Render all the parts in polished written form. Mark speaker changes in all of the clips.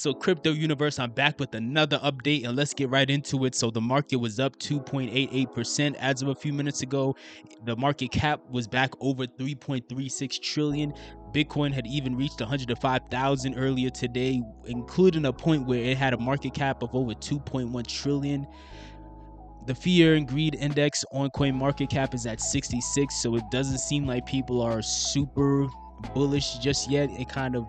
Speaker 1: So crypto universe, I'm back with another update and let's get right into it. So the market was up 2.88% as of a few minutes ago. The market cap was back over 3.36 trillion. Bitcoin had even reached 105,000 earlier today, including a point where it had a market cap of over 2.1 trillion. The fear and greed index on coin market cap is at 66, so it doesn't seem like people are super bullish just yet.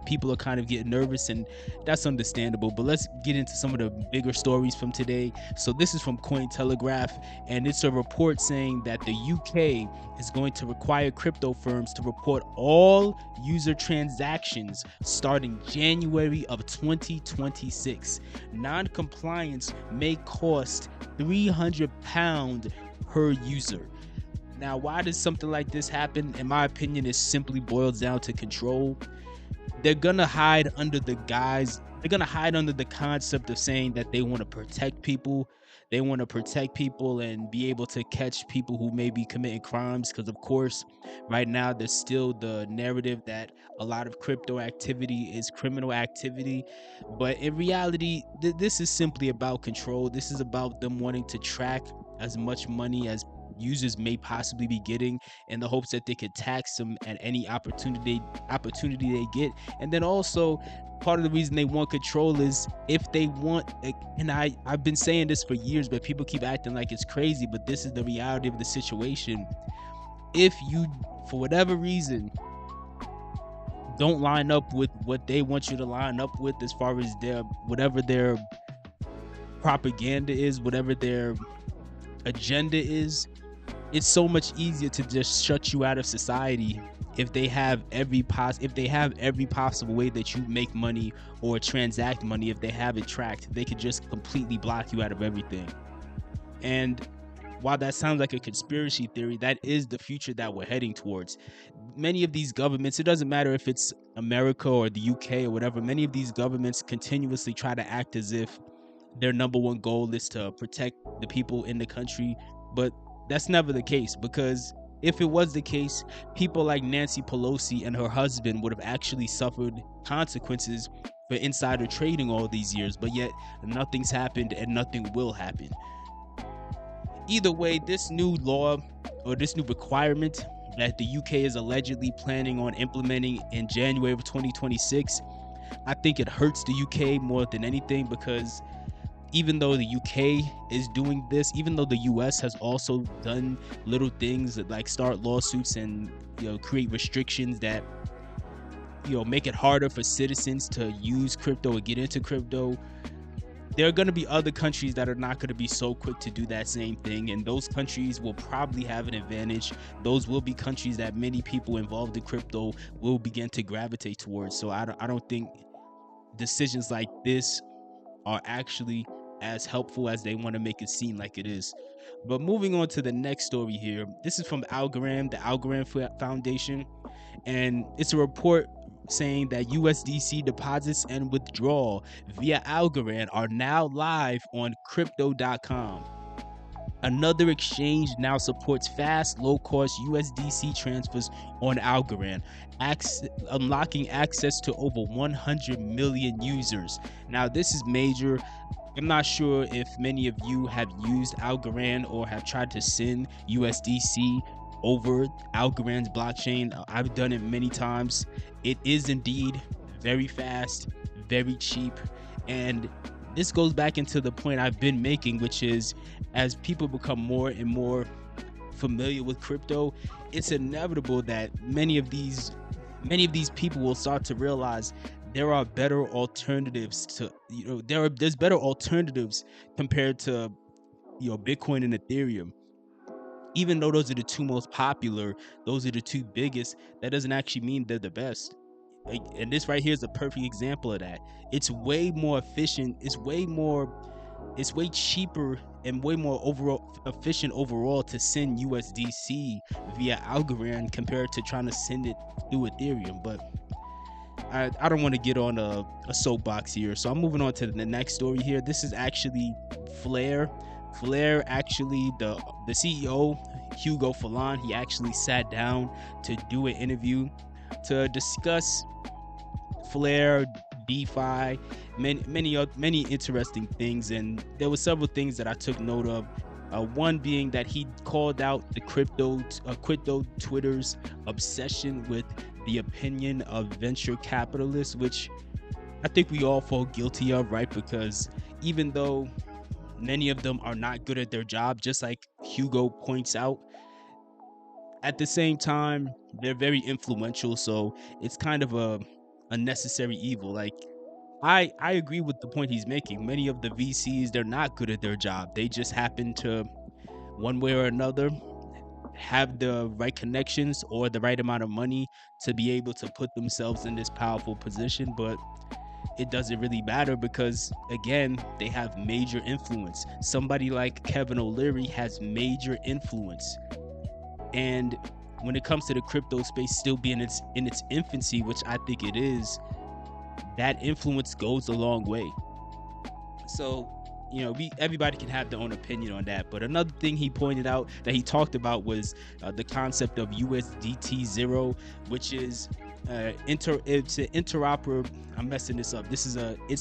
Speaker 1: People are kind of getting nervous, and that's understandable. But let's get into some of the bigger stories from today. So this is from Cointelegraph, and it's a report saying that the UK is going to require crypto firms to report all user transactions starting January of 2026. Non-compliance may cost £300 per user. Now, why does something like this happen? In my opinion, it simply boils down to control. They're gonna hide under the concept of saying that they want to protect people. They want to protect people and be able to catch people who may be committing crimes. Because, of course, right now there's still the narrative that a lot of crypto activity is criminal activity. But in reality, this is simply about control. This is about them wanting to track as much money as users may possibly be getting in the hopes that they could tax them at any opportunity they get. And then also, part of the reason they want control is if they want, and I've been saying this for years, but people keep acting like it's crazy, but this is the reality of the situation. If you, for whatever reason, don't line up with what they want you to line up with as far as whatever their propaganda is, whatever their agenda is, it's so much easier to just shut you out of society if they have every possible way that you make money or transact money. If they have it tracked, they could just completely block you out of everything. And while that sounds like a conspiracy theory, that is the future that we're heading towards. Many of these governments, it doesn't matter if it's America or the UK or whatever, many of these governments continuously try to act as if their number one goal is to protect the people in the country, but that's never the case, because if it was the case, people like Nancy Pelosi and her husband would have actually suffered consequences for insider trading all these years, but yet nothing's happened and nothing will happen. Either way, this new law or this new requirement that the UK is allegedly planning on implementing in January of 2026, I think it hurts the UK more than anything, because even though the UK is doing this, even though the US has also done little things like start lawsuits and create restrictions that make it harder for citizens to use crypto or get into crypto, there are going to be other countries that are not going to be so quick to do that same thing, and those countries will probably have an advantage. Those will be countries that many people involved in crypto will begin to gravitate towards. So I don't think decisions like this are actually as helpful as they want to make it seem like it is. But moving on to the next story here, this is from Algorand, the Algorand Foundation, and it's a report saying that USDC deposits and withdrawal via Algorand are now live on crypto.com. Another exchange now supports fast, low-cost USDC transfers on Algorand, unlocking access to over 100 million users. Now, this is major. I'm not sure if many of you have used Algorand or have tried to send USDC over Algorand's blockchain. I've done it many times. It is indeed very fast, very cheap, and this goes back into the point I've been making, which is as people become more and more familiar with crypto, it's inevitable that many of these people will start to realize there are better alternatives to there's better alternatives compared to Bitcoin and Ethereum. Even though those are the two most popular, those are the two biggest, that doesn't actually mean they're the best. And this right here is a perfect example of that. It's way more efficient, it's way cheaper and way more efficient overall to send USDC via Algorand compared to trying to send it through Ethereum. But I don't want to get on a soapbox here, so I'm moving on to the next story here. This is actually Flare. Flare, actually, the CEO, Hugo Philion, he actually sat down to do an interview to discuss Flare, DeFi, many interesting things. And there were several things that I took note of. One being that he called out the crypto Twitter's obsession with the opinion of venture capitalists, which I think we all fall guilty of, right? Because even though many of them are not good at their job, just like Hugo points out, at the same time, they're very influential. So it's kind of a necessary evil. Like I agree with the point he's making. Many of the VCs, they're not good at their job. They just happen to, one way or another, have the right connections or the right amount of money to be able to put themselves in this powerful position. But it doesn't really matter because, again, they have major influence. Somebody like Kevin O'Leary has major influence. And when it comes to the crypto space still being in its infancy, which I think it is, that influence goes a long way. So, everybody can have their own opinion on that. But another thing he pointed out that he talked about was the concept of USDT zero, which is it's an interoper. I'm messing this up. It's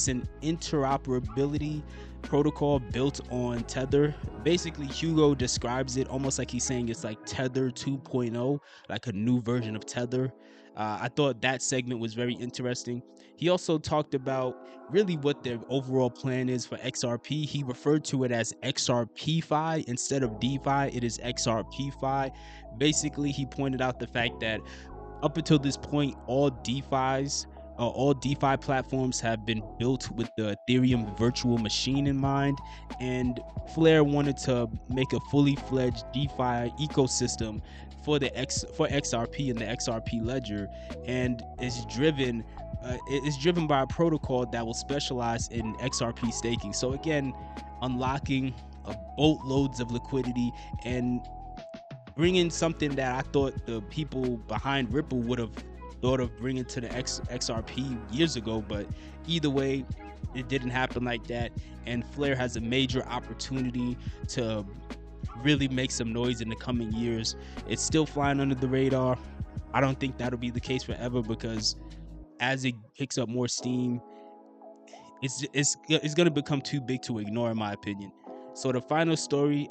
Speaker 1: an interoperability protocol built on Tether. Basically, Hugo describes it almost like he's saying it's like Tether 2.0, like a new version of Tether. I thought that segment was very interesting. He also talked about really what their overall plan is for XRP. He referred to it as XRP-Fi instead of DeFi. It is XRP-Fi. Basically, he pointed out the fact that up until this point, all DeFi platforms have been built with the Ethereum virtual machine in mind, and Flare wanted to make a fully fledged DeFi ecosystem for XRP and the XRP ledger, and is driven by a protocol that will specialize in XRP staking. So again, unlocking boatloads of liquidity and bringing something that I thought the people behind Ripple would have thought of bringing to the XRP years ago. But either way, it didn't happen like that. And Flare has a major opportunity to really make some noise in the coming years. It's still flying under the radar. I don't think that'll be the case forever, because as it picks up more steam, it's going to become too big to ignore, in my opinion. So the final story